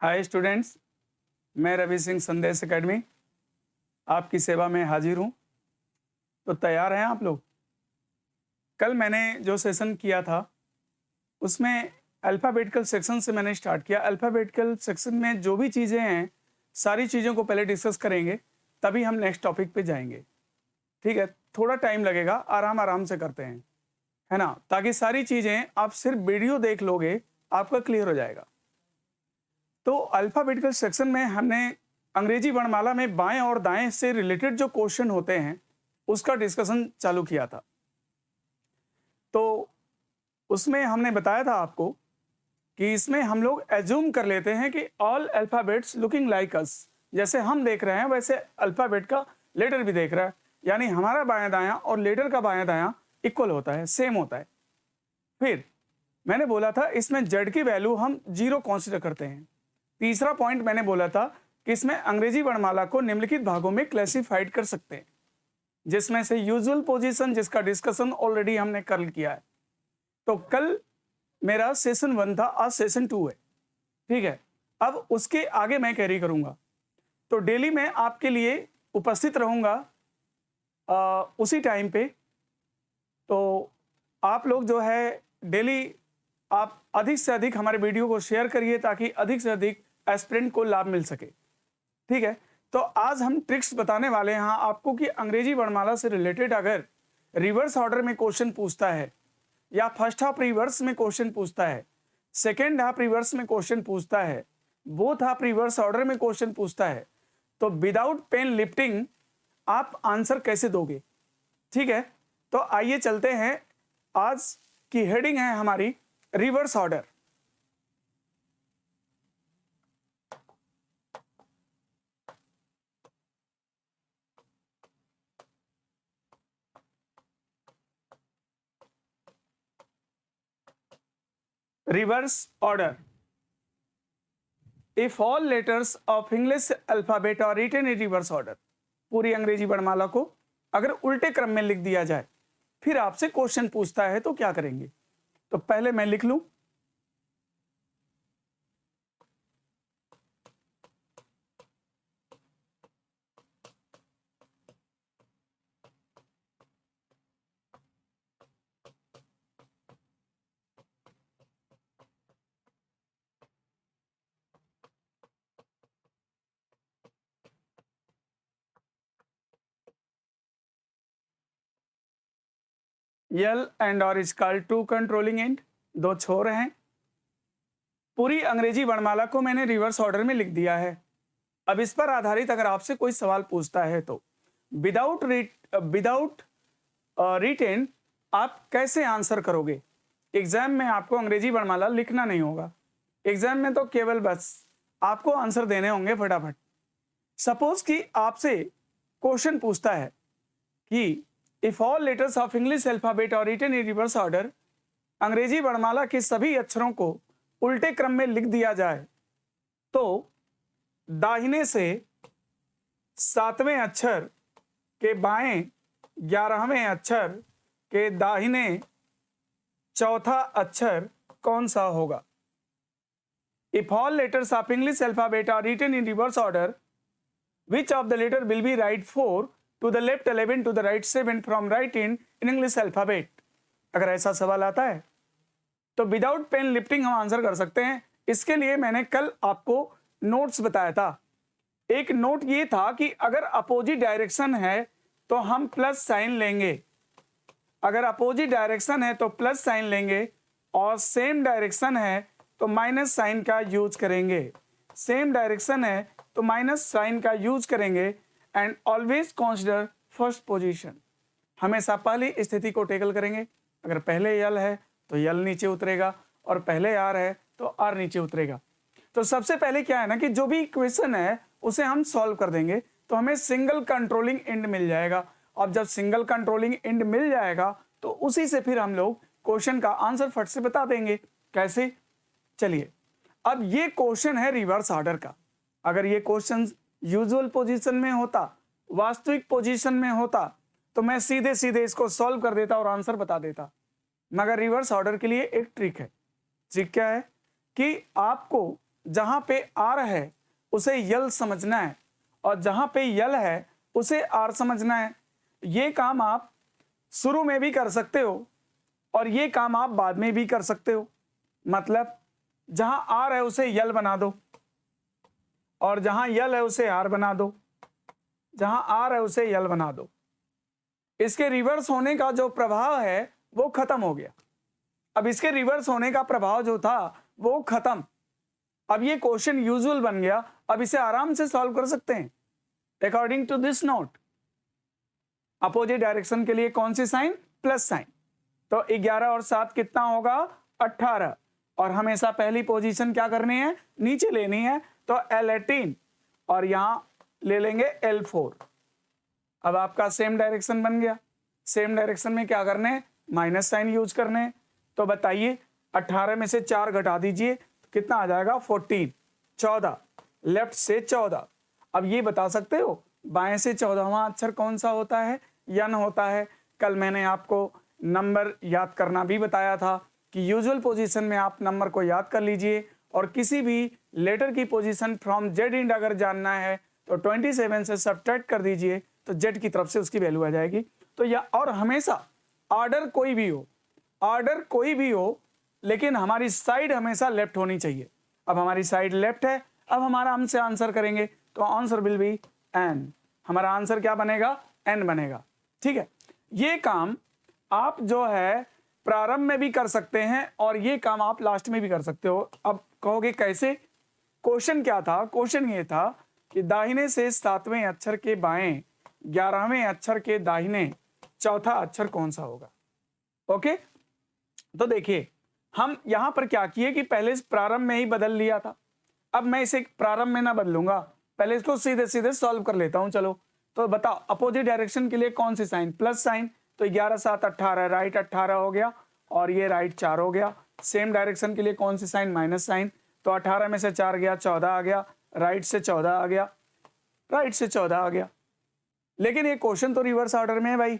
Hi students, मैं रवि सिंह संदेश academy आपकी सेवा में हाजिर हूँ। तो तैयार हैं आप लोग? कल मैंने जो सेशन किया था उसमें अल्फ़ाबेटिकल सेक्शन से मैंने स्टार्ट किया। अल्फ़ाबेटिकल सेक्शन में जो भी चीज़ें हैं सारी चीज़ों को पहले डिस्कस करेंगे, तभी हम नेक्स्ट टॉपिक पे जाएंगे। ठीक है, थोड़ा टाइम लगेगा, आराम आराम से करते हैं, है ना, ताकि सारी चीज़ें आप सिर्फ वीडियो देख लोगे आपका क्लियर हो जाएगा। तो अल्फ़ाबेटिकल सेक्शन में हमने अंग्रेजी वर्णमाला में बाएं और दाएं से रिलेटेड जो क्वेश्चन होते हैं उसका डिस्कशन चालू किया था। तो उसमें हमने बताया था आपको कि इसमें हम लोग एज्यूम कर लेते हैं कि all alphabets looking like us, जैसे हम देख रहे हैं वैसे अल्फ़ाबेट का लेटर भी देख रहा है, यानी हमारा बायां दायां और लेटर का बायां दायां इक्वल होता है, सेम होता है। फिर मैंने बोला था इसमें जेड की वैल्यू हम 0 कंसीडर करते हैं। तीसरा पॉइंट मैंने बोला था कि इसमें अंग्रेजी वर्णमाला को निम्नलिखित भागों में क्लासिफाइड कर सकते हैं, जिसमें से यूजुअल पोजीशन, जिसका डिस्कशन ऑलरेडी हमने कल किया है। तो कल मेरा सेशन 1 था, आज सेशन 2 है। ठीक है, अब उसके आगे मैं कैरी करूंगा। तो डेली मैं आपके लिए उपस्थित रहूंगा उसी टाइम पे। तो आप लोग जो है डेली आप अधिक से अधिक हमारे वीडियो को शेयर करिए ताकि अधिक से अधिक एस्पिरेंट को लाभ मिल सके। ठीक है, तो आज हम ट्रिक्स बताने वाले हैं आपको कि अंग्रेजी वर्णमाला से रिलेटेड अगर रिवर्स ऑर्डर में क्वेश्चन पूछता है, या फर्स्ट हाफ रिवर्स में क्वेश्चन पूछता है, सेकेंड हाफ रिवर्स में क्वेश्चन पूछता है, बोथ हाफ रिवर्स ऑर्डर में क्वेश्चन पूछता है, तो विदाउट पेन लिफ्टिंग आप आंसर कैसे दोगे। ठीक है, तो आइए चलते हैं। आज की हेडिंग है हमारी reverse order. Reverse order, if all letters of English alphabet are written in reverse order. पूरी अंग्रेजी वर्णमाला को अगर उल्टे क्रम में लिख दिया जाए, फिर आपसे क्वेश्चन पूछता है तो क्या करेंगे। तो पहले मैं लिख लूं, यल एंड और is called to controlling end, दो छोर हैं। पूरी अंग्रेजी वर्णमाला को मैंने रिवर्स ऑर्डर में लिख दिया है। अब इस पर आधारित अगर आपसे कोई सवाल पूछता है तो विदाउट रिटेन आप कैसे आंसर करोगे। एग्जाम में आपको अंग्रेजी वर्णमाला लिखना नहीं होगा, एग्जाम में तो केवल बस आपको आंसर देने होंगे फटाफट। सपोज कि आपसे क्वेश्चन पूछता है कि if all letters of English alphabet are written in reverse order, अंग्रेजी वर्णमाला के सभी अक्षरों को उल्टे क्रम में लिख दिया जाए तो दाहिने से 7वें अक्षर के बाएं 11वें अक्षर के दाहिने चौथा अक्षर कौन सा होगा। If all letters of English alphabet are written in reverse order, which of the letter will be right 4 to the left 11 to the right 7 from right in English alphabet। अगर ऐसा सवाल आता है तो विदाउट पेन लिफ्टिंग हम answer कर सकते हैं। इसके लिए मैंने कल आपको नोट्स बताया था। एक नोट ये था कि अगर अपोजिट डायरेक्शन है तो हम प्लस साइन लेंगे, अगर अपोजिट डायरेक्शन है तो प्लस साइन लेंगे, और सेम डायरेक्शन है तो माइनस साइन का यूज करेंगे। सेम डायरेक्शन है तो माइनस साइन का यूज करेंगे। And always consider first position, हमेशा पहली स्थिति को टेकल करेंगे। अगर पहले यल है तो यल नीचे उतरेगा, और पहले आर है तो आर नीचे उतरेगा। तो सबसे पहले क्या है ना कि जो भी इक्वेशन है उसे हम सॉल्व कर देंगे तो हमें सिंगल कंट्रोलिंग एंड मिल जाएगा। अब जब सिंगल कंट्रोलिंग एंड मिल जाएगा तो उसी से फिर हम लोग क्वेश्चन का आंसर फट से बता देंगे। कैसे, चलिए। अब ये क्वेश्चन है रिवर्स ऑर्डर का। अगर ये क्वेश्चन यूजुअल पोजीशन में होता, वास्तविक पोजीशन में होता, तो मैं सीधे सीधे इसको सॉल्व कर देता और आंसर बता देता। मगर रिवर्स ऑर्डर के लिए एक ट्रिक है। ट्रिक क्या है कि आपको जहां पे आर है उसे यल समझना है और जहां पे यल है उसे आर समझना है। ये काम आप शुरू में भी कर सकते हो और ये काम आप बाद में भी कर सकते हो। मतलब जहां आर है उसे यल बना दो और जहां यल है उसे आर बना दो, जहां आर है उसे यल बना दो। इसके रिवर्स होने का जो प्रभाव है वो खत्म हो गया। अब इसके रिवर्स होने का प्रभाव जो था वो खत्म। अब ये क्वेश्चन यूजुअल बन गया। अब इसे आराम से सॉल्व कर सकते हैं according to this note. Opposite direction के लिए कौन सी साइन? Plus sign. तो 11 और 7 कितना होगा? 18। और हमेशा पहली पोजीशन क्या करनी है? नीचे लेनी है। तो L18 और यहां ले लेंगे L4। अब आपका सेम डायरेक्शन बन गया। सेम डायरेक्शन में क्या करने हैं? माइनस साइन यूज करने हैं। तो बताइए 18 में से 4 घटा दीजिए तो कितना आ जाएगा? 14। 14 लेफ्ट से 14। अब ये बता सकते हो बाएं से 14वां अक्षर कौन सा होता है? यन होता है। कल मैंने आपको नंबर याद करना भी बताया था कि यूजुअल पोजीशन में आप नंबर को याद कर लीजिए और किसी भी लेटर की पोजीशन फ्रॉम जेड इंड अगर जानना है तो 27 से सब्ट्रैक्ट कर दीजिए तो जेड की तरफ से उसकी वैल्यू आ जाएगी। तो या और हमेशा ऑर्डर कोई भी हो, ऑर्डर कोई भी हो, लेकिन हमारी साइड हमेशा लेफ्ट होनी चाहिए। अब हमारी साइड लेफ्ट है। अब हमारा हमसे आंसर करेंगे तो आंसर विल बी एन। हमारा आंसर क्या बनेगा? एन बनेगा। ठीक है, ये काम आप जो है प्रारंभ में भी कर सकते हैं और ये काम आप लास्ट में भी कर सकते हो। अब कहोगे कैसे? क्वेश्चन क्या था? क्वेश्चन ये था कि दाहिने से 7वें अक्षर के बाएं 11वें अक्षर के दाहिने चौथा अक्षर कौन सा होगा? ओके, तो देखिए हम यहां पर क्या किए कि पहले इस प्रारंभ में ही बदल लिया था। अब मैं इसे प्रारंभ में ना बदलूंगा, पहले इसको सीधे सीधे सॉल्व कर लेता हूं। चलो तो बताओ अपोजिट डायरेक्शन के लिए कौन सी साइन? Plus sign. तो 11 7 18, राइट 18 हो गया और ये राइट 4 हो गया। सेम डायरेक्शन के लिए कौन सी साइन? Minus sign. तो 18 में से 4 गया, 14 आ गया, राइट से 14 आ गया, राइट से 14 आ गया। लेकिन ये क्वेश्चन तो रिवर्स ऑर्डर में है भाई।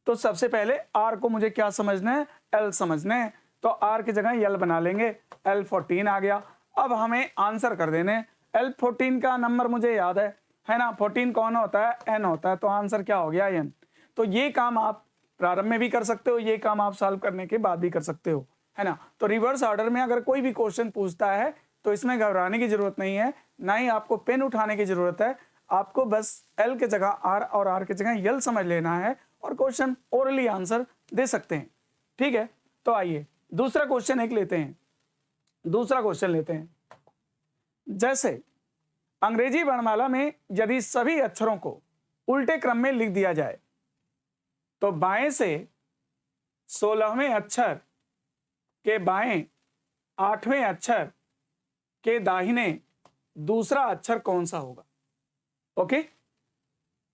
तो सबसे पहले आर को मुझे क्या समझना है? एल समझना है। तो आर की जगह यल बना लेंगे। L14 आ गया। अब हमें आंसर कर देने। L14 का नंबर मुझे याद है ना? 14 कौन होता है? एन होता है। तो आंसर क्या हो गया? एन। तो ये काम आप प्रारंभ में भी कर सकते हो, ये काम आप सॉल्व करने के बाद भी कर सकते हो, है ना? तो रिवर्स ऑर्डर में अगर कोई भी क्वेश्चन पूछता है तो इसमें घबराने की जरूरत नहीं है, ना ही आपको पेन उठाने की जरूरत है। आपको बस एल के जगह आर और आर की जगह यल समझ लेना है और क्वेश्चन ओरली आंसर दे सकते हैं। ठीक है, तो आइए दूसरा क्वेश्चन एक लेते हैं। दूसरा क्वेश्चन लेते हैं। जैसे अंग्रेजी वर्णमाला में यदि सभी अक्षरों को उल्टे क्रम में लिख दिया जाए तो बाएं से 16वें अक्षर के बाएं 8वें अक्षर के दाहिने दूसरा अक्षर कौन सा होगा? Okay,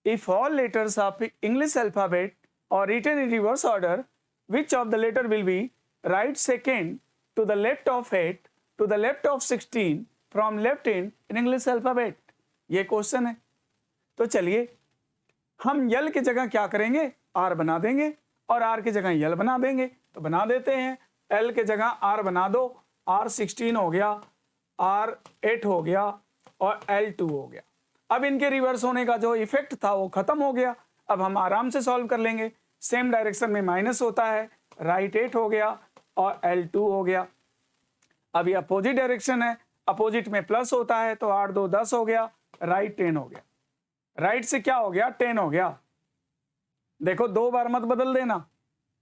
if all letters of English alphabet और written in reverse order, which of the letter will be right second to the left of 8 to the left of 16 from left in English alphabet? ये question है। तो चलिए हम यल की जगह क्या करेंगे? आर बना देंगे और आर की जगह यल बना देंगे। तो बना देते हैं। एल के जगह आर बना दो। आर 16 हो गया, आर 8 हो गया और L2 हो गया। अब इनके रिवर्स होने का जो इफेक्ट था वो खत्म हो गया। अब हम आराम से सॉल्व कर लेंगे। सेम डायरेक्शन में माइनस होता है, राइट 8 हो गया और L2 हो गया। अब ये अपोजिट डायरेक्शन है, अपोजिट में प्लस होता है तो 8 2 10 हो गया, राइट 10 हो गया। राइट से क्या हो गया? 10 हो गया। देखो 2 बार मत बदल देना,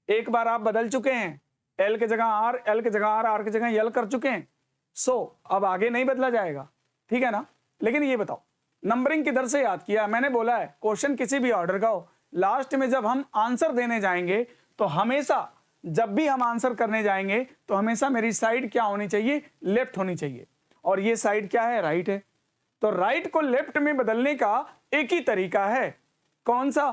एक बार आप बदल चुके हैं। एल के जगह आर, एल के जगह आर, आर की जगह यल कर चुके हैं। सो अब आगे नहीं बदला जाएगा, ठीक है ना? लेकिन ये बताओ नंबरिंग किधर से याद किया? मैंने बोला है क्वेश्चन किसी भी ऑर्डर का हो, लास्ट में जब हम आंसर देने जाएंगे तो हमेशा जब भी हम आंसर करने जाएंगे तो हमेशा मेरी साइड क्या होनी चाहिए? लेफ्ट होनी चाहिए। और ये साइड क्या है? राइट है। तो राइट को लेफ्ट में बदलने का एक ही तरीका है। कौन सा?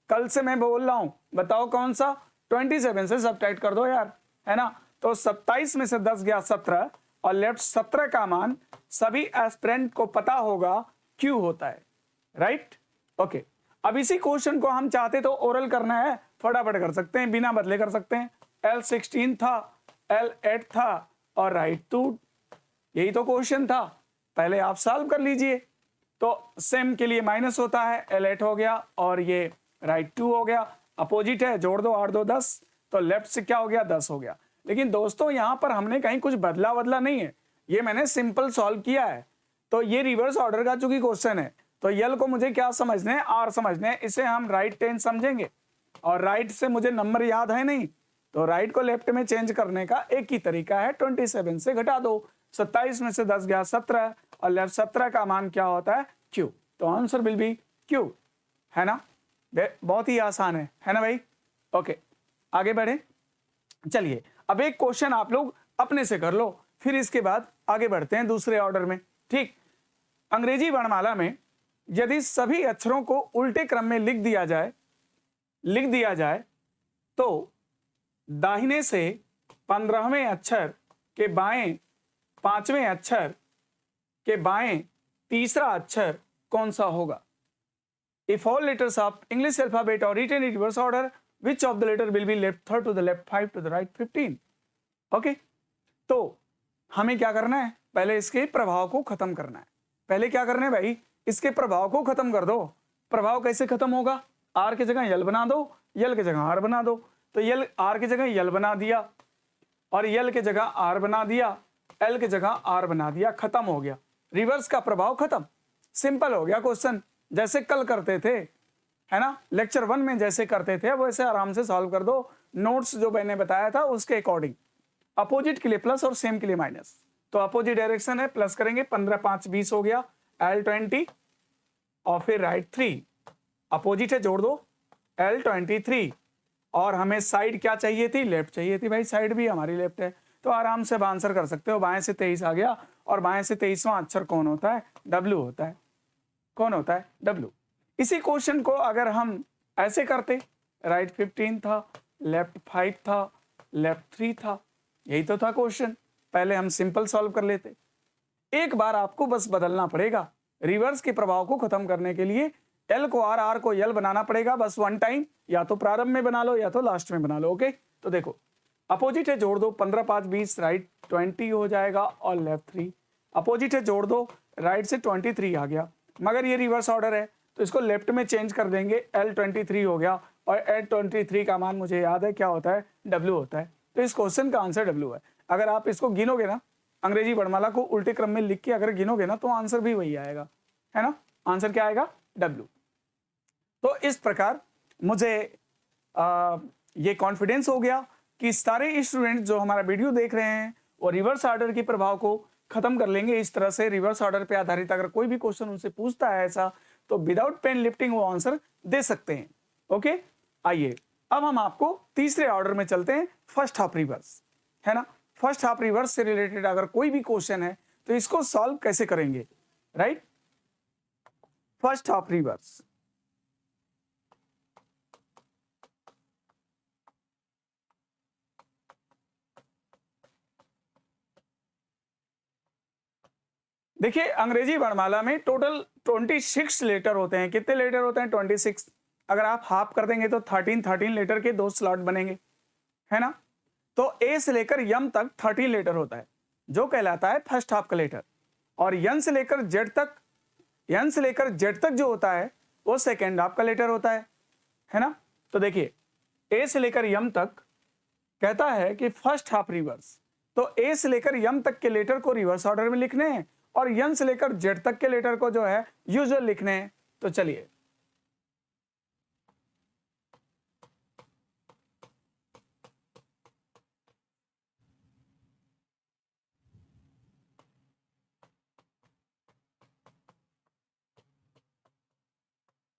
कल से मैं बोल रहा हूं, बताओ कौन सा? 27 से सब्ट्रैक्ट कर दो यार, है ना? तो 27 में से 10 गया 17 और लेफ्ट 17 का मान सभी एस्पिरेंट को पता होगा क्यों होता है, राइट? ओके, अब इसी क्वेश्चन को हम चाहते तो ओरल करना है, फटाफट कर सकते हैं, बिना बदले कर सकते हैं। L16 था, L8 था और राइट 2, यही तो क्वेश्चन था। पहले आप सॉल्व कर लीजिए। तो सेम के लिए माइनस होता है, L8 हो गया और ये राइट 2 हो गया, अपोजिट है, जोड़ दो 8 2 10, तो लेफ्ट से क्या हो गया 10 हो गया। लेकिन दोस्तों यहाँ पर हमने कहीं कुछ बदला नहीं है, ये मैंने सिंपल सॉल्व किया है। तो ये रिवर्स ऑर्डर का चूंकि क्वेश्चन है, तो यल को मुझे क्या समझना है, आर समझना है, इसे हम राइट 10 समझेंगे। और राइट से मुझे नंबर याद है नहीं, तो राइट को लेफ्ट में चेंज करने का एक ही तरीका है, 27 से घटा दो, 27 में से 10 गया 17, और लेफ्ट 17 का मान क्या होता है Q, तो आंसर विल बी Q, है ना। बहुत ही आसान है ना भाई। ओके, आगे बढ़े। चलिए अब एक क्वेश्चन आप लोग अपने से कर लो, फिर इसके बाद आगे बढ़ते हैं दूसरे ऑर्डर में। ठीक, अंग्रेजी वर्णमाला में यदि सभी अक्षरों को उल्टे क्रम में लिख दिया जाए तो दाहिने से 15वें अक्षर के बाएं 5वें अक्षर के बाएं तीसरा अक्षर कौन सा होगा। If all letters of English alphabet are written in reverse order, which of the letter will be left third to the left 5 to the right 15? Okay, तो हमें क्या करना है, पहले इसके प्रभाव को खत्म करना है। पहले क्या करना है भाई, इसके प्रभाव को खत्म कर दो। प्रभाव कैसे खत्म होगा, आर की जगह यल बना दो, यल की जगह आर बना दो। तो यल आर की जगह यल बना दिया और यल की जगह आर बना दिया, एल की जगह आर बना दिया, खत्म हो गया, रिवर्स का प्रभाव खत्म। सिंपल हो गया क्वेश्चन, जैसे कल करते थे, है ना, लेक्चर 1 में जैसे करते थे वैसे आराम से सॉल्व कर दो। नोट्स जो मैंने बताया था उसके अकॉर्डिंग, अपोजिट के लिए प्लस और सेम के लिए माइनस। तो अपोजिट डायरेक्शन है, प्लस करेंगे, 15 5 20 हो गया, L20 और फिर राइट 3, अपोजिट है, जोड़ दो L23। और हमें साइड क्या चाहिए थी, लेफ्ट चाहिए थी भाई, साइड भी हमारी लेफ्ट है, तो आराम से आंसर कर सकते हो। बाएं से 23 आ गया, और बाएं से 23वां अक्षर कौन होता है, W होता है। कौन होता है, W। इसी क्वेश्चन को अगर हम ऐसे करते, राइट 15 था, लेफ्ट 5 था, लेफ्ट 3 था, यही तो था क्वेश्चन। पहले हम सिंपल सॉल्व कर लेते। एक बार आपको बस बदलना पड़ेगा, रिवर्स के प्रभाव को खत्म करने के लिए एल को आर, आर को यल बनाना पड़ेगा बस 1 टाइम, या तो प्रारंभ में बना लो या तो लास्ट में बना लो। ओके, तो देखो अपोजिट है, जोड़ दो 15 5 20, राइट 20 हो जाएगा और लेफ्ट 3, अपोजिट है, जोड़ दो, राइट से 23 आ गया, मगर ये रिवर्स ऑर्डर है तो इसको लेफ्ट में चेंज कर देंगे, L23 हो गया, और L23 का मान मुझे याद है क्या होता है, W होता है। तो इस क्वेश्चन का आंसर W है। अगर आप इसको गिनोगे ना, अंग्रेजी वर्णमाला को उल्टे क्रम में लिख के अगर गिनोगे ना, तो आंसर भी वही आएगा, है ना। आंसर क्या आएगा, W। तो इस प्रकार मुझे ये कॉन्फिडेंस हो गया कि सारे स्टूडेंट जो हमारा वीडियो देख रहे हैं वो रिवर्स ऑर्डर के प्रभाव को खत्म कर लेंगे। इस तरह से रिवर्स ऑर्डर पे आधारित अगर कोई भी क्वेश्चन उनसे पूछता है ऐसा, तो विदाउट पेन लिफ्टिंग वो आंसर दे सकते हैं। ओके, आइए अब हम आपको तीसरे ऑर्डर में चलते हैं, फर्स्ट हाफ रिवर्स, है ना। फर्स्ट हाफ रिवर्स से रिलेटेड अगर कोई भी क्वेश्चन है तो इसको सॉल्व कैसे करेंगे, राइट। फर्स्ट हाफ रिवर्स, देखिए अंग्रेजी वर्णमाला में टोटल 26 लेटर होते हैं। कितने लेटर होते हैं, 26। अगर आप हाफ कर देंगे तो 13 लेटर के 2 स्लॉट बनेंगे, है ना। तो ए से लेकर यम तक 13 लेटर होता है, जो कहलाता है फर्स्ट हाफ का लेटर। और यन से लेकर जेड तक जो होता है वो सेकेंड हाफ का लेटर होता है ना। तो देखिए ए से लेकर यम तक कहता है कि फर्स्ट हाफ रिवर्स, तो ए से लेकर यम तक के लेटर को रिवर्स ऑर्डर में लिखने हैं और यन से लेकर जेड तक के लेटर को जो है यूजुअल लिखने हैं। तो चलिए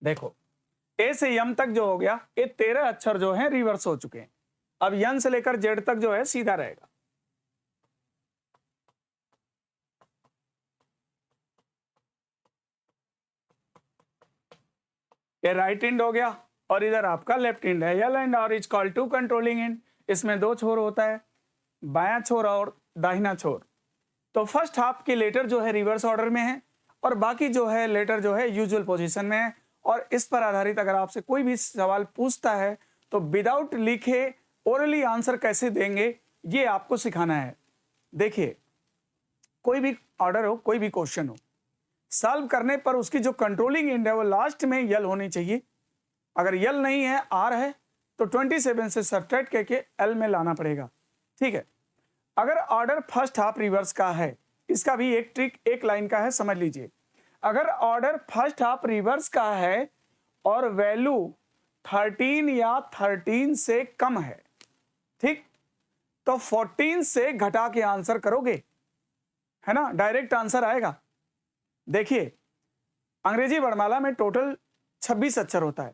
देखो, ए से यम तक जो हो गया, ये 13 अक्षर जो हैं रिवर्स हो चुके हैं। अब यन से लेकर जेड तक जो है सीधा रहेगा। ये राइट एंड हो गया और इधर आपका लेफ्ट एंड है। L end R is called to controlling end. इसमें 2 छोर होता है, बायां छोर और दाहिना छोर। तो फर्स्ट हाफ के लेटर जो है रिवर्स ऑर्डर में है और बाकी जो है लेटर जो है यूजुअल पोजीशन में है। और इस पर आधारित अगर आपसे कोई भी सवाल पूछता है तो विदाउट लिखे ओरली आंसर कैसे देंगे ये आपको सिखाना है। देखिए कोई भी ऑर्डर हो, कोई भी क्वेश्चन हो, सॉल्व करने पर उसकी जो कंट्रोलिंग इंड है वो लास्ट में यल होनी चाहिए। अगर यल नहीं है, आर है, तो 27 से सब्ट्रैक्ट करके एल में लाना पड़ेगा। ठीक है। अगर ऑर्डर फर्स्ट हाफ रिवर्स का है, इसका भी एक ट्रिक एक लाइन का है, समझ लीजिए। अगर ऑर्डर फर्स्ट हाफ रिवर्स का है और वैल्यू 13 या 13 से कम है, ठीक, तो 14 से घटा के आंसर करोगे, है ना, डायरेक्ट आंसर आएगा। देखिए, अंग्रेजी वर्णमाला में टोटल 26 अक्षर होता है।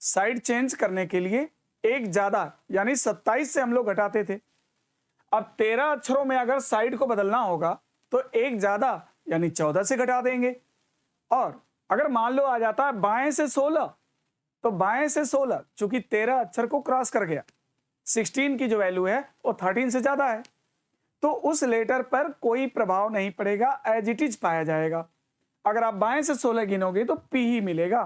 साइड चेंज करने के लिए एक ज्यादा यानी 27 से हम लोग घटाते थे। अब 13 अक्षरों में अगर साइड को बदलना होगा तो एक ज्यादा यानी 14 से घटा देंगे। और अगर मान लो आ जाता है बाएं से 16, तो बाएं से 16 चूंकि 13 अक्षर को क्रॉस कर गया, 16 की जो वैल्यू है वो 13 से ज्यादा है, तो उस लेटर पर कोई प्रभाव नहीं पड़ेगा, एज इट इज पाया जाएगा। अगर आप बाएं से 16 गिनोगे तो पी ही मिलेगा।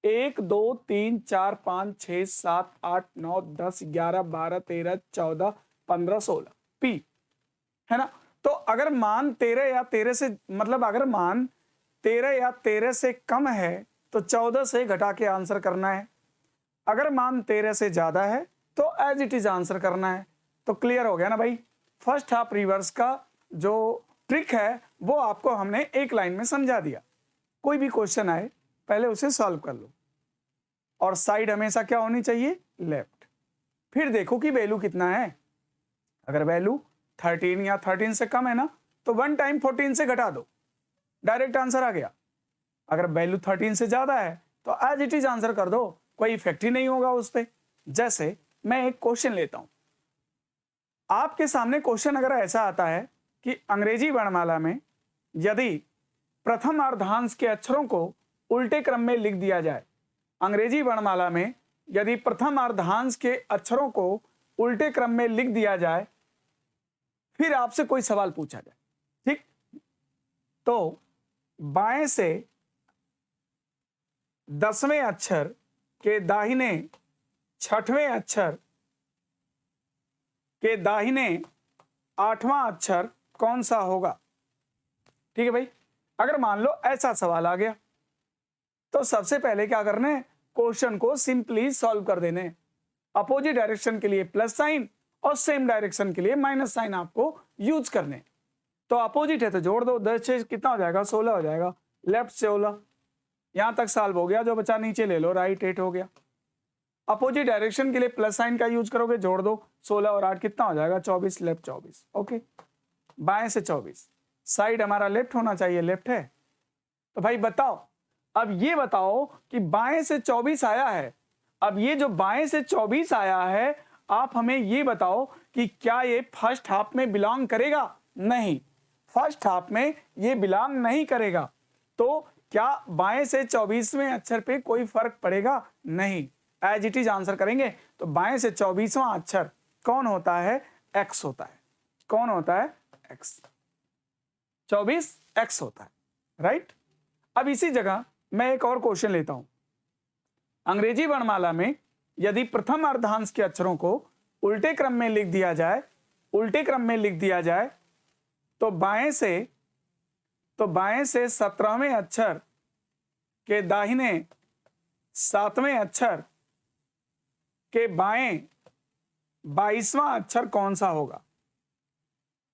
1 2 3 4 5 6 7 8 9 10 11 12 13 14 15 16 पी, है ना। तो अगर मान 13 या 13 से, मतलब अगर मान 13 या 13 से कम है तो 14 से घटा के आंसर करना है। अगर मान 13 से ज्यादा है तो एज इट इज आंसर करना है। तो क्लियर हो गया ना भाई। फर्स्ट हाफ रिवर्स का जो ट्रिक है वो आपको हमने एक लाइन में समझा दिया। कोई भी क्वेश्चन आए पहले उसे सॉल्व कर लो, और साइड हमेशा क्या होनी चाहिए, लेफ्ट। फिर देखो कि वैल्यू कितना है। अगर वैल्यू 13 या 13 से कम है ना, तो 1 टाइम 14 से घटा दो, डायरेक्ट आंसर आ गया। अगर वैल्यू 13 से ज्यादा है तो एज इट इज आंसर कर दो, कोई इफेक्ट ही नहीं होगा उस पर। जैसे मैं एक क्वेश्चन लेता हूं, आपके सामने क्वेश्चन अगर ऐसा आता है कि अंग्रेजी वर्णमाला में यदि प्रथम अर्धांश के अक्षरों को उल्टे क्रम में लिख दिया जाए, अंग्रेजी वर्णमाला में यदि प्रथम अर्धांश के अक्षरों को उल्टे क्रम में लिख दिया जाए, फिर आपसे कोई सवाल पूछा जाए, ठीक, तो बाएं से 10वें अक्षर के दाहिने 6वें अक्षर के दाहिने 8वां अक्षर कौन सा होगा। ठीक है भाई। अगर मान लो ऐसा सवाल आ गया तो सबसे पहले क्या करना है, क्वेश्चन को सिंपली सॉल्व कर देने। अपोजिट डायरेक्शन के लिए प्लस साइन और सेम डायरेक्शन के लिए माइनस साइन आपको यूज करने। तो अपोजिट है तो जोड़ दो, 10 से कितना हो जाएगा, 16 हो जाएगा। लेफ्ट से 16, यहां तक सॉल्व हो गया। जो बचा नीचे ले लो, राइट 8 हो गया। अपोजिट डायरेक्शन के लिए प्लस साइन का यूज करोगे, जोड़ दो, 16 और 8 कितना हो जाएगा, 24, लेफ्ट 24। ओके, बाएं से 24, साइड हमारा लेफ्ट होना चाहिए, लेफ्ट है। तो भाई बताओ, अब ये बताओ कि बाएं से 24 आया है। अब ये जो बाएं से 24 आया है, आप हमें ये बताओ कि क्या ये फर्स्ट हाफ में बिलोंग करेगा। नहीं, फर्स्ट हाफ में ये बिलोंग नहीं करेगा। तो क्या बाएं से 24वें अक्षर पे कोई फर्क पड़ेगा, नहीं, एज इट इज आंसर करेंगे। तो बाएं से 24वां अक्षर कौन होता है, एक्स होता है। कौन होता है, एक्स। 24 एक्स होता है, राइट। अब इसी जगह मैं एक और क्वेश्चन लेता हूं। अंग्रेजी वर्णमाला में यदि प्रथम अर्धांश के अक्षरों को उल्टे क्रम में लिख दिया जाए, उल्टे क्रम में लिख दिया जाए, तो बाएं से 17वें अक्षर के दाहिने 7वें अक्षर के बाएं 22वां अक्षर कौन सा होगा।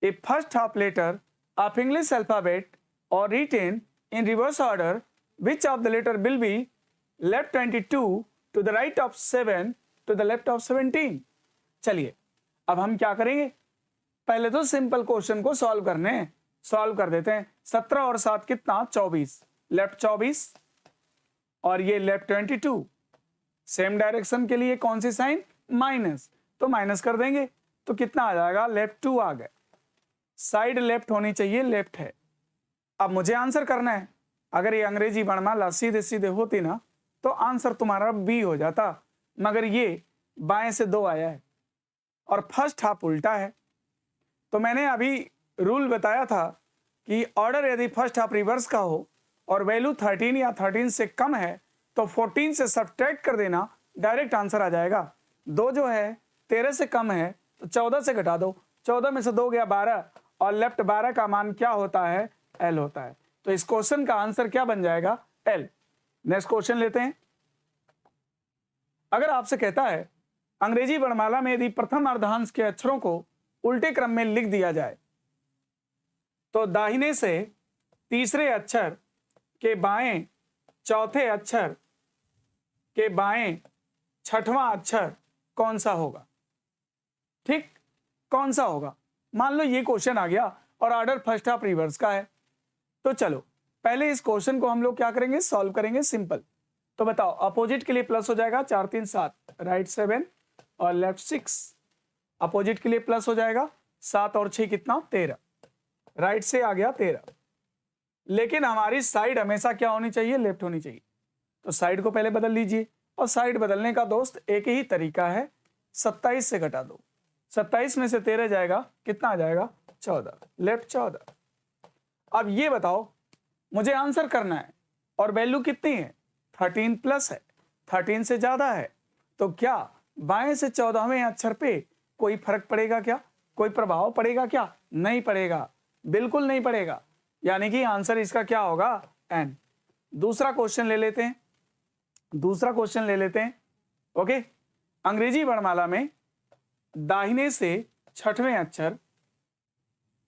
A first half letter of English alphabet are written in reverse order, which of the letter will be left 22 to the right of 7 to the left of 17। चलिए अब हम क्या करेंगे, पहले तो सिंपल क्वेश्चन को सॉल्व करने, सॉल्व कर देते हैं। 17 और 7 कितना, 24, लेफ्ट 24 और ये लेफ्ट 22। सेम डायरेक्शन के लिए कौन सी साइन, माइनस, तो माइनस कर देंगे तो कितना आ जाएगा, लेफ्ट 2 आ गए। साइड लेफ्ट होनी चाहिए, लेफ्ट है। अब मुझे आंसर करना है। अगर ये अंग्रेजी वर्णमाला सीधे सीधे होती ना तो आंसर तुम्हारा बी हो जाता, मगर ये बाएं से 2 आया है और फर्स्ट हाफ उल्टा है। तो मैंने अभी रूल बताया था कि ऑर्डर यदि फर्स्ट हाफ रिवर्स का हो और वैल्यू 13 या 13 से कम है तो 14 से सब्ट्रैक्ट कर देना, डायरेक्ट आंसर आ जाएगा। 2 जो है 13 से कम है तो 14 से घटा दो, 14 में से 2 गया 12 और लेफ्ट 12 का मान क्या होता है? L होता है। तो इस क्वेश्चन का आंसर क्या बन जाएगा? L। नेक्स्ट क्वेश्चन लेते हैं। अगर आपसे कहता है अंग्रेजी वर्णमाला में यदि प्रथम अर्धांश के अक्षरों को उल्टे क्रम में लिख दिया जाए तो दाहिने से तीसरे अक्षर के बाएं चौथे अक्षर के बाएं छठवां अक्षर कौन सा होगा? ठीक, कौन सा होगा? मान लो ये क्वेश्चन आ गया और ऑर्डर फर्स्ट हाफ रिवर्स का है, तो चलो पहले इस क्वेश्चन को हम लोग क्या करेंगे? सॉल्व करेंगे। सिंपल। तो बताओ, अपोजिट के लिए प्लस हो जाएगा 4 3 7, राइट 7 और लेफ्ट 6। अपोजिट के लिए प्लस हो जाएगा 7 और 6 कितना? 13। राइट से आ गया 13। लेकिन हमारी साइड हमेशा क्या होनी चाहिए? लेफ्ट होनी चाहिए। तो साइड को पहले बदल लीजिए, और साइड बदलने का दोस्त एक ही तरीका है, 27 से घटा दो। 27 में से 13 जाएगा, कितना आ जाएगा? 14। लेफ्ट 14। अब ये बताओ, मुझे आंसर करना है और वैल्यू कितनी है? 13 प्लस है, 13 से ज्यादा है। तो क्या बाएं से 14वें अक्षर पे कोई फर्क पड़ेगा क्या? कोई प्रभाव पड़ेगा क्या? नहीं पड़ेगा, बिल्कुल नहीं पड़ेगा। यानी कि आंसर इसका क्या होगा? एन। दूसरा क्वेश्चन ले लेते हैं। ओके, अंग्रेजी वर्णमाला में दाहिने से छठवें अक्षर,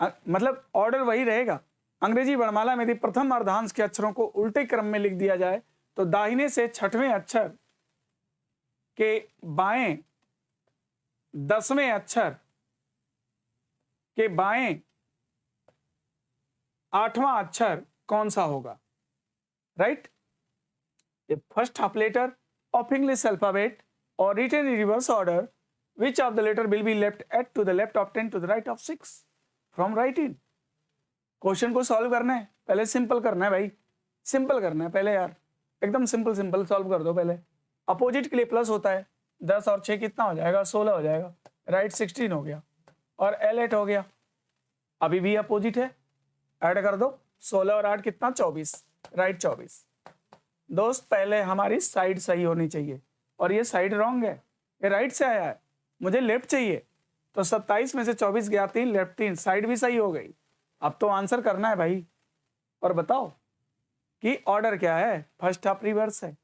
मतलब ऑर्डर वही रहेगा। अंग्रेजी वर्णमाला में यदि प्रथम अर्धांश के अक्षरों को उल्टे क्रम में लिख दिया जाए तो दाहिने से छठवें अक्षर के बाएं 10वें अक्षर के बाएं 8वां अक्षर कौन सा होगा? Right. First half letter of English alphabet are written in reverse order, which of the letter will be left at to the left of 10 to the right of 6 from right in। Question को solve करना है, पहले simple करना है भाई, simple करना है पहले यार, एकदम सिंपल सॉल्व कर दो पहले। अपोजिट के लिए प्लस होता है, 10 और 6 कितना हो जाएगा? 16 हो जाएगा। राइट 16 हो गया और L8 हो गया। अभी भी अपोजिट है, ऐड कर दो, 16 और 8 कितना? 24। राइट 24। दोस्त पहले हमारी साइड सही होनी चाहिए, और ये साइड रॉन्ग है, ये राइट से आया है, मुझे लेफ्ट चाहिए। तो 27 में से 24 गया 3, लेफ्ट 3, साइड भी सही हो गई। अब तो आंसर करना है भाई, और बताओ कि ऑर्डर क्या है? फर्स्ट हाफ रिवर्स है,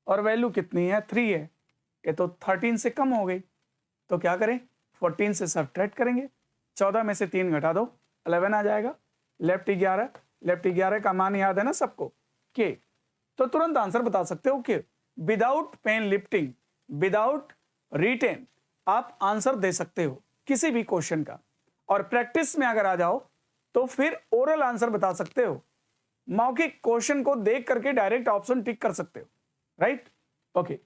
और वैल्यू कितनी है? 3 है। ये तो 13 से कम हो गई, तो क्या करें? 14 से सब्ट्रैक्ट करेंगे, 14 में से 3 घटा दो, 11 आ जाएगा। लेफ्ट 11, लेफ्ट 11 का मान याद है ना सबको? के। तो तुरंत आंसर बता सकते हो कि without pen lifting, without written आप आंसर दे सकते हो किसी भी क्वेश्चन का। और प्रैक्टिस में अगर आ जाओ तो फिर ओरल आंसर बता सकते हो, मौखिक क्वेश्चन को देख करके डायरेक्ट ऑप्शन टिक कर सकते हो। Right, okay.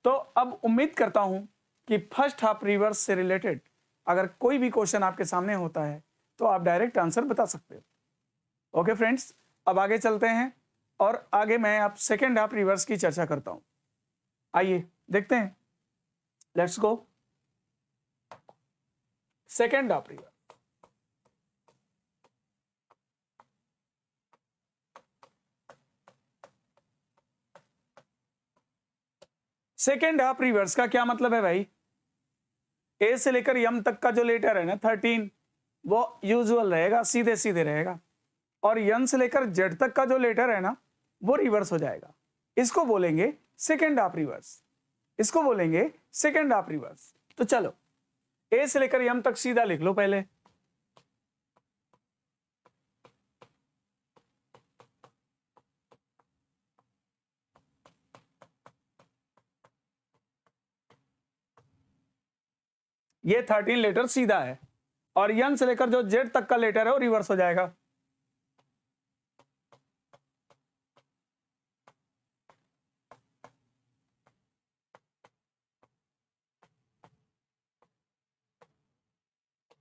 तो अब उम्मीद करता हूं कि फर्स्ट हाफ रिवर्स से रिलेटेड अगर कोई भी क्वेश्चन आपके सामने होता है तो आप डायरेक्ट आंसर बता सकते हो। ओके फ्रेंड्स, अब आगे चलते हैं, और आगे मैं अब सेकेंड हाफ रिवर्स की चर्चा करता हूं। आइए देखते हैं, let's go. Second half reverse. Second half reverse का क्या मतलब है भाई? ए से लेकर यम तक का जो लेटर है ना 13, वो यूजुअल रहेगा, सीधे सीधे रहेगा, और यन से लेकर जेड तक का जो लेटर है ना वो रिवर्स हो जाएगा। इसको बोलेंगे सेकेंड हाफ रिवर्स, इसको बोलेंगे सेकेंड हाफ रिवर्स। तो चलो ए से लेकर यम तक सीधा लिख लो पहले। ये 13 लेटर सीधा है, और यन से लेकर जो जेड तक का लेटर है वो रिवर्स हो जाएगा।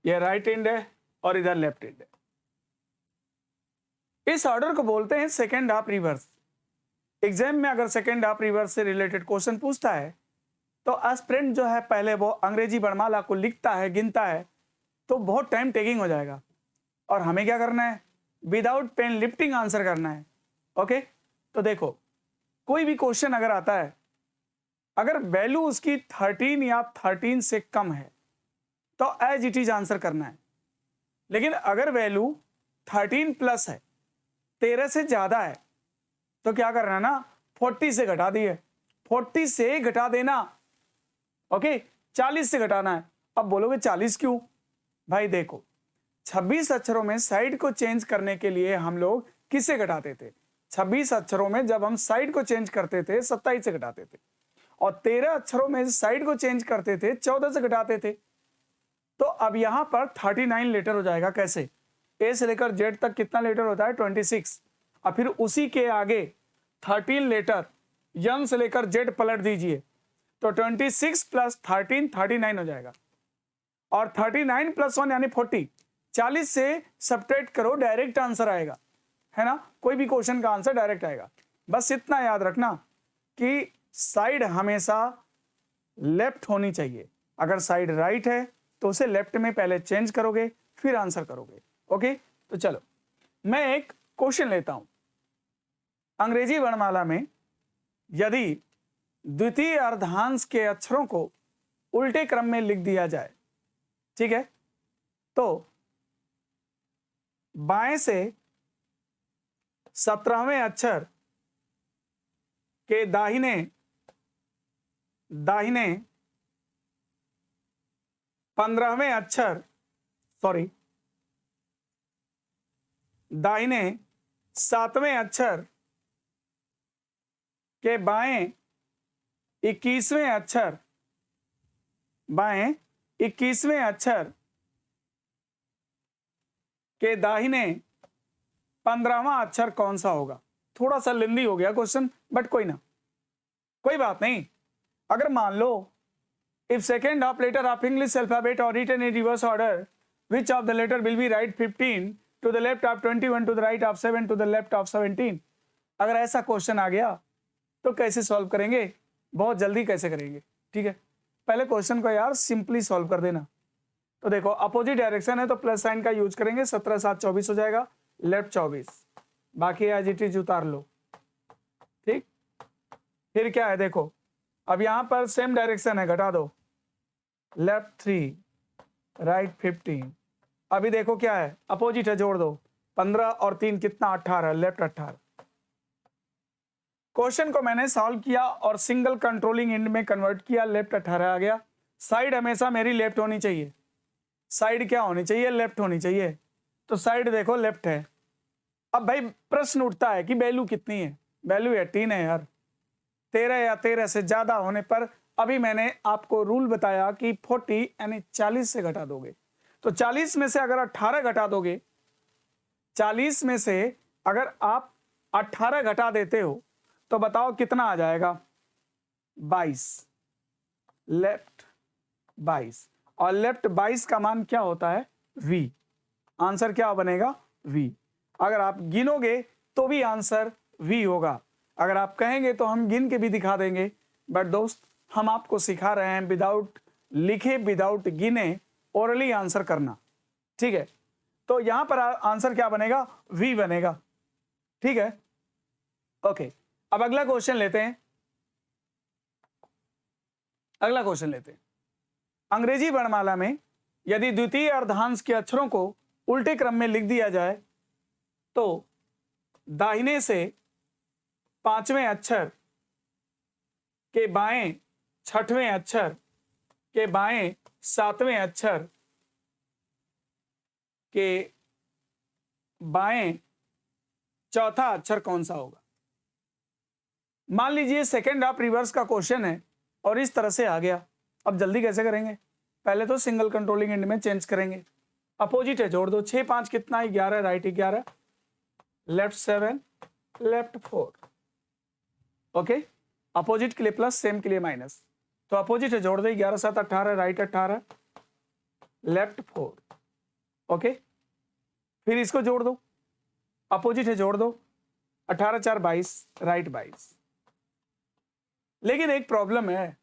ये राइट एंड है और इधर लेफ्ट एंड है। इस ऑर्डर को बोलते हैं सेकेंड हाफ रिवर्स। एग्जाम में अगर सेकेंड हाफ रिवर्स से रिलेटेड क्वेश्चन पूछता है तो एस्पिरेंट जो है पहले वो अंग्रेजी वर्णमाला को लिखता है, गिनता है, तो बहुत टाइम टेकिंग हो जाएगा। और हमें क्या करना है? विदाउट पेन लिफ्टिंग आंसर करना है। ओके, तो देखो कोई भी क्वेश्चन अगर आता है, अगर वैल्यू उसकी 13 या 13 से कम है तो एज इट इज आंसर करना है। लेकिन अगर वैल्यू 13 प्लस है, 13 से ज्यादा है, तो क्या करना है ना, 40 से घटा दिए, 40 से घटा देना, ओके, 40 से घटाना है। अब बोलोगे 40 क्यों? भाई देखो, 26 अक्षरों में साइड को चेंज करने के लिए हम लोग किससे घटाते थे? 26 अक्षरों में जब हम साइड को चेंज करते थे 27 से घटाते थे, और 13 अक्षरों में साइड को चेंज करते थे 14 से घटाते थे। तो अब यहां पर 39 लेटर हो जाएगा। कैसे? ए से लेकर जेड तक कितना लेटर होता है? 26। और फिर उसी के आगे 13 लेटर एम से लेकर जेड पलट दीजिए, तो 26 प्लस 13 39 हो जाएगा। और 39 प्लस 1 यानी 40, 40 से सब्ट्रैक्ट करो, डायरेक्ट आंसर आएगा, है ना। कोई भी क्वेश्चन का आंसर डायरेक्ट आएगा। बस इतना याद रखना कि साइड हमेशा लेफ्ट होनी चाहिए। अगर साइड राइट है तो उसे लेफ्ट में पहले चेंज करोगे, फिर आंसर करोगे। ओके, तो चलो मैं एक क्वेश्चन लेता हूं। अंग्रेजी वर्णमाला में यदि द्वितीय अर्धांश के अक्षरों को उल्टे क्रम में लिख दिया जाए, ठीक है, तो बाएं से 17वें अक्षर के दाहिने 15वें अक्षर, सॉरी, दाहिने 7वें अक्षर के बाएं 21वें अक्षर, बाएं 21वें अक्षर के दाहिने 15वां अक्षर कौन सा होगा? थोड़ा सा लेंदी हो गया क्वेश्चन, बट कोई ना, कोई बात नहीं। अगर मान लो if second half letter of English alphabet are written in reverse order, which of the letter will be right 15 to the left of 21 to the right of 7 to the left of 17? अगर ऐसा question आ गया तो कैसे solve करेंगे? बहुत जल्दी कैसे करेंगे, ठीक है। पहले क्वेश्चन को यार सिंपली सॉल्व कर देना। तो देखो, अपोजिट डायरेक्शन है तो प्लस साइन का यूज करेंगे, 17 7 24 हो जाएगा, लेफ्ट 24, बाकी एज इट इज उतार लो, ठीक। फिर क्या है, देखो अब यहां पर सेम डायरेक्शन है, घटा दो, लेफ्ट 3 राइट 15। अभी देखो क्या है, अपोजिट है, जोड़ दो, 15 और 3 कितना? 18, लेफ्ट 18। क्वेश्चन को मैंने सॉल्व किया और सिंगल कंट्रोलिंग इंड में कन्वर्ट किया, लेफ्ट 18 आ गया। साइड हमेशा मेरी लेफ्ट होनी चाहिए, साइड क्या होनी चाहिए? लेफ्ट होनी चाहिए। तो साइड देखो लेफ्ट है। अब भाई प्रश्न उठता है कि वैल्यू कितनी है? वैल्यू 18 है यार। 13 या 13 से ज्यादा होने पर, अभी मैंने आपको रूल बताया कि 40 यानी 40 से घटा दोगे, तो 40 में से अगर 18 घटा दोगे, 40 में से अगर आप 18 घटा देते हो तो बताओ कितना आ जाएगा? 22, लेफ्ट 22, और लेफ्ट 22 का मान क्या होता है? v। आंसर क्या बनेगा? v। अगर आप गिनोगे तो भी आंसर v होगा। अगर आप कहेंगे तो हम गिन के भी दिखा देंगे, बट दोस्त हम आपको सिखा रहे हैं विदाउट लिखे, विदाउट गिने, ओरली आंसर करना, ठीक है। तो यहां पर आंसर क्या बनेगा? v बनेगा, ठीक है। ओके, अब अगला क्वेश्चन लेते हैं। अगला क्वेश्चन लेते हैं। अंग्रेजी वर्णमाला में यदि द्वितीय अर्धांश के अक्षरों को उल्टे क्रम में लिख दिया जाए तो दाहिने से 5वें अक्षर के बाएं 6वें अक्षर के बाएं 7वें अक्षर के बाएं चौथा अक्षर कौन सा होगा? मान लीजिए सेकेंड हाफ रिवर्स का क्वेश्चन है और इस तरह से आ गया। अब जल्दी कैसे करेंगे? पहले तो सिंगल कंट्रोलिंग इंड में चेंज करेंगे, अपोजिट है, जोड़ दो, 6 5 कितना? 11, right 11, left 7, left 4। Okay, opposite के लिए प्लस, सेम के लिए माइनस, तो अपोजिट है, जोड़ दो, 11 7 18, राइट 18, लेफ्ट 4। ओके, फिर इसको जोड़ दो, अपोजिट है, जोड़ दो, 18 4 22, राइट 22। लेकिन एक प्रॉब्लम है,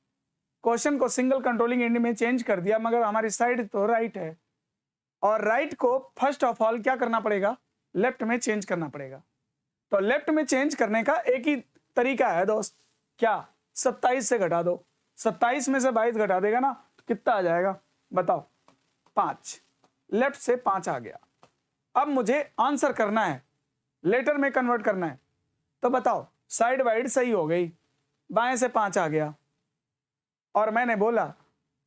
क्वेश्चन को सिंगल कंट्रोलिंग इंड में चेंज कर दिया, मगर हमारी साइड तो राइट है, और राइट को फर्स्ट ऑफ ऑल क्या करना पड़ेगा? लेफ्ट में चेंज करना पड़ेगा। तो लेफ्ट में चेंज करने का एक ही तरीका है दोस्त, क्या? 27 से घटा दो, 27 में से 22 घटा देगा ना, तो कितना आ जाएगा बताओ? 5, लेफ्ट से 5 आ गया। अब मुझे आंसर करना है, लेटर में कन्वर्ट करना है। तो बताओ, साइड वाइड सही हो गई, बाएं से 5 आ गया और मैंने बोला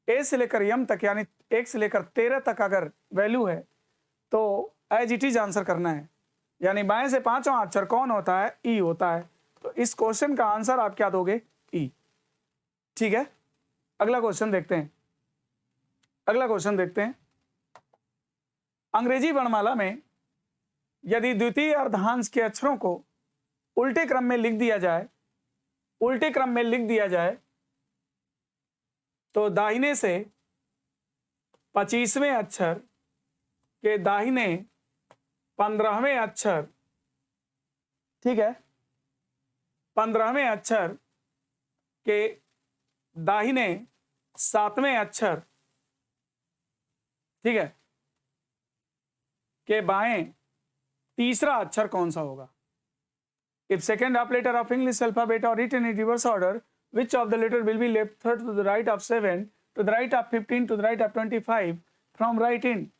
ए से लेकर यम तक यानी 1 से लेकर 13 तक अगर वैल्यू है तो एज इट इज आंसर करना है। यानी बाएं से 5वां अक्षर कौन होता है? ई होता है। तो इस क्वेश्चन का आंसर आप क्या दोगे? ई। ठीक है, अगला क्वेश्चन देखते हैं। अगला क्वेश्चन देखते हैं। अंग्रेजी वर्णमाला में यदि द्वितीय अर्धांश के अक्षरों को उल्टे क्रम में लिख दिया जाए, उल्टे क्रम में लिख दिया जाए तो दाहिने से 25वें अक्षर के दाहिने 15वें अक्षर, ठीक है, 15वें अक्षर के दाहिने 7वें अक्षर, ठीक है, के बाएं तीसरा अक्षर कौन सा होगा? If second half letter of English alphabet are written in reverse order, which of the letter will be left third to the right of 7, to the right of 15, to the right of 25, from right in?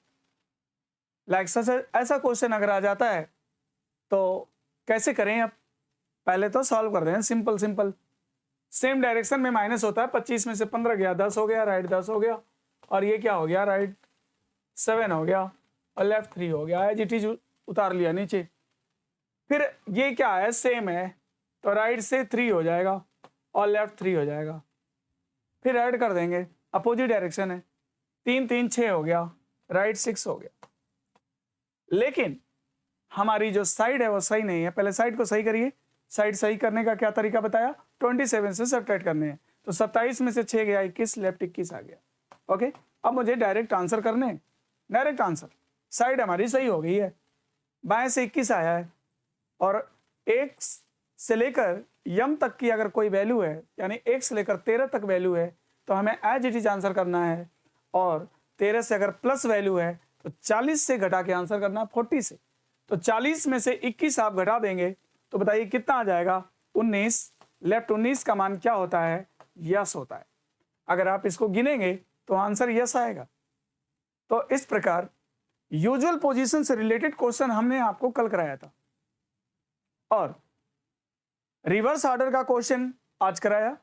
Like such ऐसा question अगर आ जाता है तो कैसे करें? अब पहले तो सॉल्व कर दें, सिंपल सिंपल। सेम डायरेक्शन में माइनस होता है, 25 में से 15 गया, 10 हो गया, राइट 10 हो गया, और ये क्या हो गया? राइट 7 हो गया और लेफ्ट 3 हो गया। एज इट इज उतार लिया नीचे। फिर ये क्या है? सेम है, तो राइट से 3 हो जाएगा और लेफ्ट 3 हो जाएगा। फिर ऐड कर देंगे, अपोजिट डायरेक्शन है, 3 3 6 हो गया, राइट 6 हो गया। लेकिन हमारी जो साइड है वो सही नहीं है। पहले साइड को सही करिए। साइड सही करने का क्या तरीका बताया? 27 से सब्ट्रैक्ट करने हैं। तो 27 में से 6 गया 21, लेफ्ट 21 आ गया। ओके, अब मुझे डायरेक्ट आंसर करने हैं। डायरेक्ट आंसर, साइड हमारी सही हो गई है, बाएं से 21 आया है और 1 से लेकर यम तक की अगर कोई वैल्यू है, यानी 1 से लेकर 13 तक वैल्यू है, तो हमें एज इट इज आंसर करना है। और 13 से अगर प्लस वैल्यू है तो 40 से घटा के आंसर करना है, 40 से। तो 40 में से 21 आप घटा देंगे तो बताइए कितना आ जाएगा? 19। लेफ्ट 19 का मान क्या होता है? यस होता है। अगर आप इसको गिनेंगे तो आंसर यस आएगा। तो इस प्रकार यूजुअल पोजीशन से रिलेटेड क्वेश्चन हमने आपको कल कराया था, और रिवर्स ऑर्डर का क्वेश्चन आज कराया,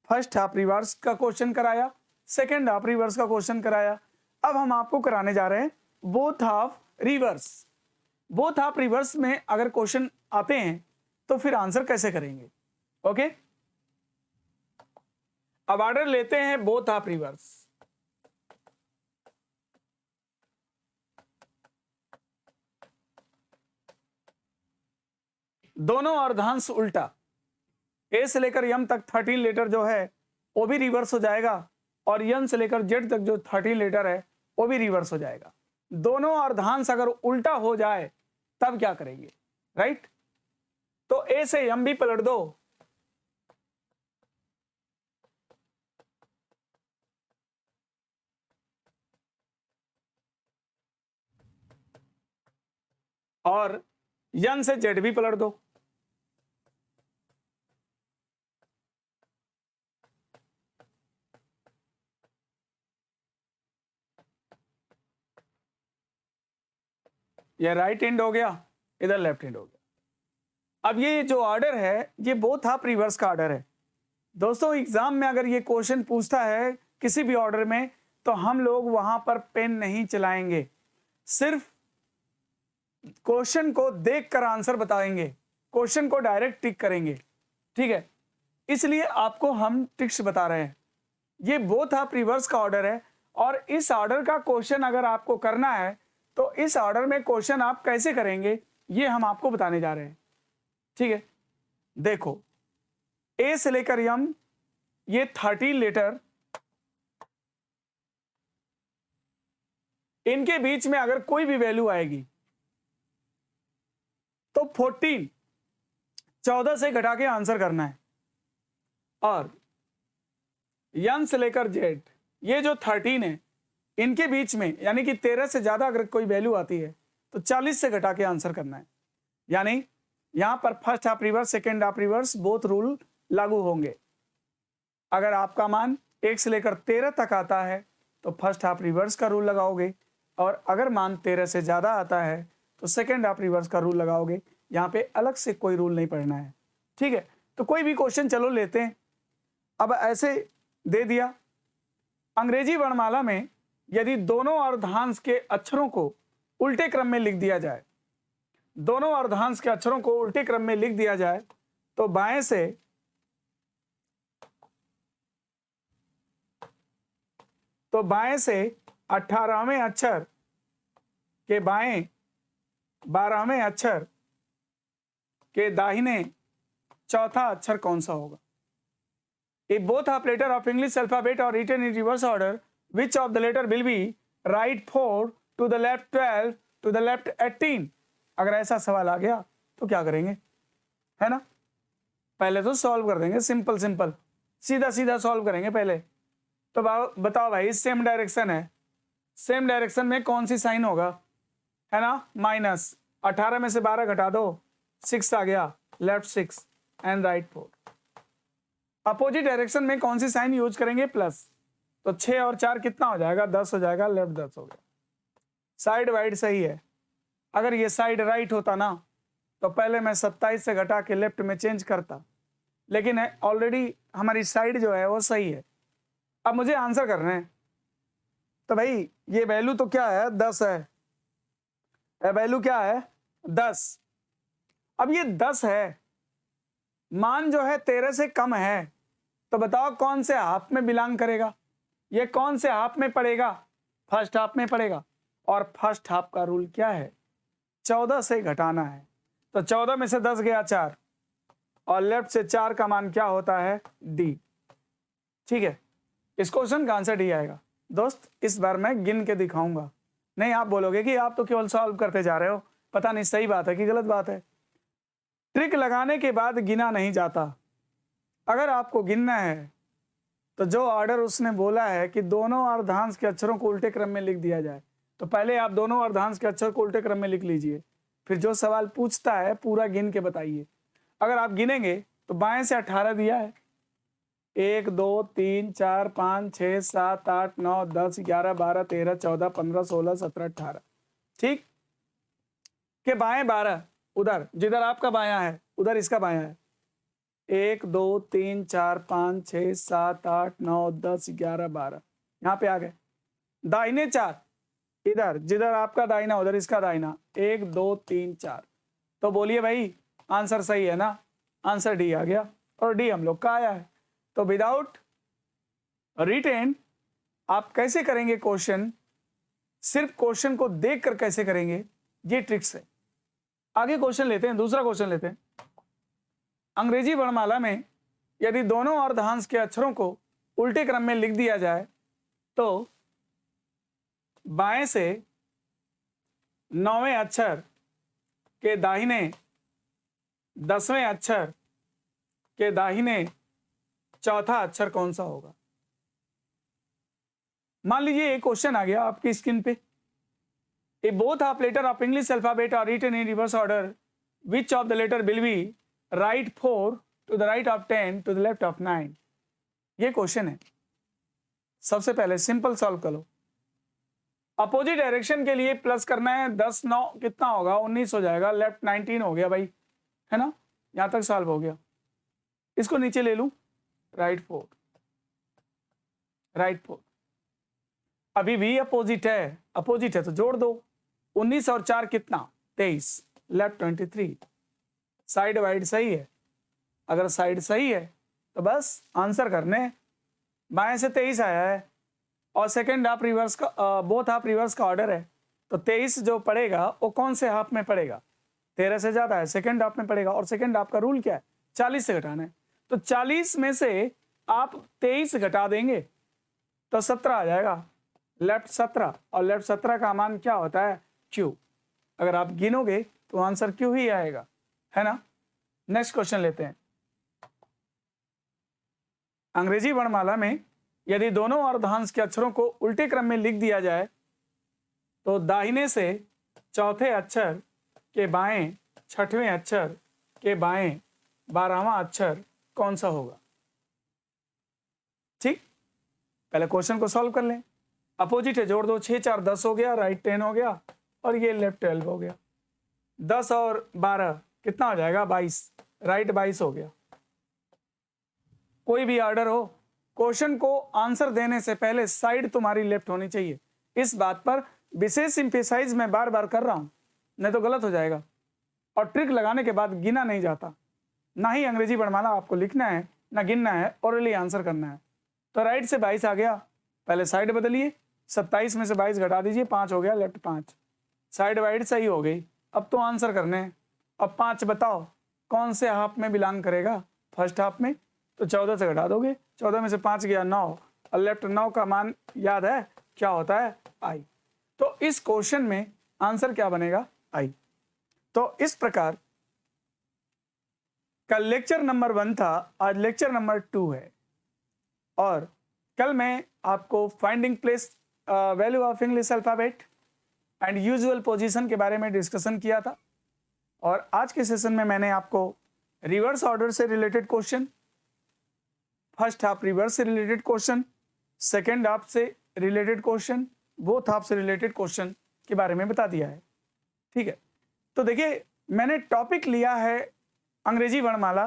फर्स्ट हाफ रिवर्स का क्वेश्चन कराया, सेकंड हाफ रिवर्स का क्वेश्चन कराया। अब हम आपको कराने जा रहे हैं both half reverse. Both half reverse में अगर क्वेश्चन आते हैं तो फिर आंसर कैसे करेंगे? ओके, अब ऑर्डर लेते हैं बोथ हाफ रिवर्स। दोनों अर्धांश उल्टा, ए से लेकर यम तक 13 लेटर जो है वो भी रिवर्स हो जाएगा, और यन से लेकर जेड तक जो 13 लेटर है वो भी रिवर्स हो जाएगा। दोनों अर्धांश अगर उल्टा हो जाए तब क्या करेंगे? राइट, तो ए से यम भी पलट दो, और यन से जेड भी पलट दो। ये राइट हैंड हो गया, इधर लेफ्ट हैंड हो गया। अब ये जो ऑर्डर है ये बोथ हाफ रिवर्स का ऑर्डर है। दोस्तों एग्जाम में अगर ये क्वेश्चन पूछता है किसी भी ऑर्डर में तो हम लोग वहां पर पेन नहीं चलाएंगे, सिर्फ क्वेश्चन को देखकर आंसर बताएंगे, क्वेश्चन को डायरेक्ट टिक करेंगे। ठीक है, इसलिए आपको हम ट्रिक्स बता रहे हैं। ये बोथ हाफ रिवर्स का ऑर्डर है, और इस ऑर्डर का क्वेश्चन अगर आपको करना है तो इस ऑर्डर में क्वेश्चन आप कैसे करेंगे ये हम आपको बताने जा रहे हैं। ठीक है, देखो ए से लेकर यम ये 13 लेटर, इनके बीच में अगर कोई भी वैल्यू आएगी तो 14 से घटा के आंसर करना है। और यन से लेकर जेड ये जो 13 है इनके बीच में यानी कि 13 से ज्यादा अगर कोई वैल्यू आती है तो 40 से घटा के आंसर करना है। यानी यहां पर first half reverse second half reverse both rule लागू होंगे। अगर आपका मान 1 से लेकर 13 तक आता है तो फर्स्ट हाफ रिवर्स का रूल लगाओगे, और अगर मान 13 से ज़्यादा आता है तो सेकेंड आप रिवर्स का रूल लगाओगे। यहाँ पे अलग से कोई रूल नहीं पढ़ना है, ठीक है। तो कोई भी क्वेश्चन चलो लेते हैं। अब ऐसे दे दिया, अंग्रेजी वर्णमाला में यदि दोनों अर्धांश के अक्षरों को उल्टे क्रम में लिख दिया जाए, दोनों अर्धांश के अक्षरों को उल्टे क्रम में लिख दिया जाए तो बाएं से 18वें अक्षर के बाएं 12वें अक्षर के दाहिने चौथा अक्षर कौन सा होगा? If both are letter of English alphabet are written in reverse order, which of the letter will be right 4 to the left 12 to the left 18? अगर ऐसा सवाल आ गया तो क्या करेंगे, है ना? पहले तो सॉल्व कर देंगे, सिंपल सिंपल सीधा सीधा सॉल्व करेंगे पहले। तो बताओ भाई, सेम डायरेक्शन है, सेम डायरेक्शन में कौन सी साइन होगा, है ना? माइनस 18 में से 12 घटा दो, 6 आ गया, left 6 and right 4। Opposite direction में कौन सी साइन यूज करेंगे? प्लस। तो 6 और 4 कितना हो जाएगा? 10 हो जाएगा, लेफ्ट 10 हो गया। साइड वाइड सही है। अगर ये साइड राइट होता ना तो पहले मैं 27 से घटा के लेफ्ट में चेंज करता, लेकिन ऑलरेडी हमारी साइड जो है वो सही है। अब मुझे आंसर करना है। तो भाई ये वैल्यू तो क्या है? 10 है। वैल्यू क्या है? 10। अब ये 10 है, मान जो है 13 से कम है, तो बताओ कौन से हाफ में बिलोंग करेगा? ये कौन से हाफ में पड़ेगा? फर्स्ट हाफ में पड़ेगा। और फर्स्ट हाफ का रूल क्या है? 14 से घटाना है। तो 14 में से 10 गया 4, और लेफ्ट से 4 का मान क्या होता है? डी। ठीक है, इस क्वेश्चन का आंसर डी आएगा। दोस्त इस बार मैं गिन के दिखाऊंगा, नहीं आप बोलोगे कि आप तो केवल सॉल्व करते जा रहे हो, पता नहीं सही बात है कि गलत बात है। ट्रिक लगाने के बाद गिना नहीं जाता। अगर आपको गिनना है तो जो ऑर्डर उसने बोला है कि दोनों अर्धांश के अक्षरों को उल्टे क्रम में लिख दिया जाए, तो पहले आप दोनों अर्धांश के अक्षर को उल्टे क्रम में लिख लीजिए, फिर जो सवाल पूछता है पूरा गिन के बताइए। अगर आप गिनेंगे तो बाएं से 18 दिया है, 1 2 3 4 5 6 7 8 9 10 11 12 13 14 15 16 17 18, ठीक के बाएं 12, उधर जिधर आपका बायां है उधर इसका बायां है। 1 2 3 4 5 6 7 8 9 10 11 12, यहाँ पे आ गए। दाहिने 4, इधर जिधर आपका दाहिना उधर इसका दाहिना, 1 2 3 4। तो बोलिए भाई आंसर सही है ना? आंसर डी आ गया, और डी हम लोग का आया है। तो विदाउट रिटेन आप कैसे करेंगे क्वेश्चन? सिर्फ क्वेश्चन को देखकर कैसे करेंगे, ये ट्रिक्स है। आगे क्वेश्चन लेते हैं, दूसरा क्वेश्चन लेते हैं। अंग्रेजी वर्णमाला में यदि दोनों अर्धांश के अक्षरों को उल्टे क्रम में लिख दिया जाए तो बाएं से 9वें अक्षर के दाहिने 10वें अक्षर के दाहिने चौथा अक्षर कौन सा होगा? मान लीजिए एक क्वेश्चन आ गया आपकी स्क्रीन पे। If both half letter of English alphabet are written in reverse order, which of the letter will be right 4 to the right of 10 to the left of 9? ये क्वेश्चन है। सबसे पहले सिंपल सॉल्व कर लो। Opposite direction के लिए plus करना है, 10 9 कितना होगा? 19 हो जाएगा, लेफ्ट 19 हो गया भाई, है ना? यहां तक सॉल्व हो गया। इसको नीचे ले लूं, राइट 4, राइट 4। अभी भी अपोजिट है तो जोड़ दो। 19 और 4 कितना? 23, लेफ्ट 23। साइड वाइड सही है। अगर साइड सही है तो बस आंसर करने। बाएं से 23 आया है और सेकंड हाफ रिवर्स का, बोथ हाफ रिवर्स का ऑर्डर है, तो 23 जो पड़ेगा वो कौन से हाफ में पड़ेगा? 13 से ज्यादा है, सेकंड हाफ में पड़ेगा। और सेकंड हाफ का रूल क्या है? 40 से घटाना है। तो 40 में से आप 23 घटा देंगे तो 17 आ जाएगा, लेफ्ट 17। और लेफ्ट 17 का मान क्या होता है? क्यू। अगर आप गिनोगे तो आंसर क्यू ही आएगा, है ना? नेक्स्ट क्वेश्चन लेते हैं। अंग्रेजी वर्णमाला में यदि दोनों अर्धांश के अक्षरों को उल्टे क्रम में लिख दिया जाए तो दाहिने से चौथे अक्षर के बाएं 6वें अक्षर के बाएं 12वां अक्षर कौन सा होगा? ठीक, पहले क्वेश्चन को सॉल्व कर लें। अपोजिट है, जोड़ दो, 6 4 10 हो गया, राइट 10 हो गया और ये लेफ्ट 12 हो गया। 10 और 12 कितना हो जाएगा? 22, राइट 22 हो गया। कोई भी ऑर्डर हो, क्वेश्चन को आंसर देने से पहले साइड तुम्हारी लेफ्ट होनी चाहिए। इस बात पर विशेष इंपेसाइज मैं बार बार कर रहा हूं, नहीं तो गलत हो जाएगा। और ट्रिक लगाने के बाद गिना नहीं जाता, ना ही अंग्रेजी वर्णमाला आपको लिखना है, ना गिनना है, ओरली आंसर करना है। तो राइट से 22 आ गया, पहले साइड बदलिए, 27 में से 22 घटा दीजिए, 5 हो गया, लेफ्ट 5, साइड वाइड सही हो गई। अब तो आंसर करने हैं। अब 5 बताओ कौन से हाफ में बिलोंग करेगा? फर्स्ट हाफ में। तो 14 से घटा दोगे, 14 में से 5 गया 9, और लेफ्ट 9 का मान याद है क्या होता है? आई। तो इस क्वेश्चन में आंसर क्या बनेगा? आई। तो इस प्रकार कल लेक्चर नंबर 1 था, आज लेक्चर नंबर 2 है। और कल मैं आपको finding place value of English alphabet and usual position के बारे में डिस्कशन किया था। और आज के सेशन में मैंने आपको रिवर्स ऑर्डर से related question, first half reverse से रिलेटेड क्वेश्चन, सेकेंड हाफ से रिलेटेड क्वेश्चन, बोथ हाफ से रिलेटेड क्वेश्चन के बारे में बता दिया है। ठीक है, तो देखिए मैंने टॉपिक लिया है अंग्रेजी वर्णमाला।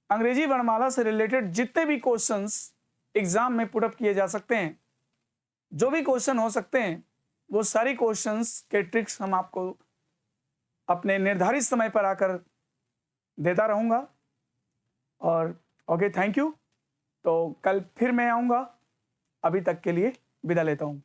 अंग्रेजी वर्णमाला से रिलेटेड जितने भी क्वेश्चंस एग्जाम में पुटअप किए जा सकते हैं, जो भी क्वेश्चन हो सकते हैं, वो सारी क्वेश्चंस के ट्रिक्स हम आपको अपने निर्धारित समय पर आकर देता रहूंगा। और ओके, थैंक यू। तो कल फिर मैं आऊंगा, अभी तक के लिए विदा लेता हूं।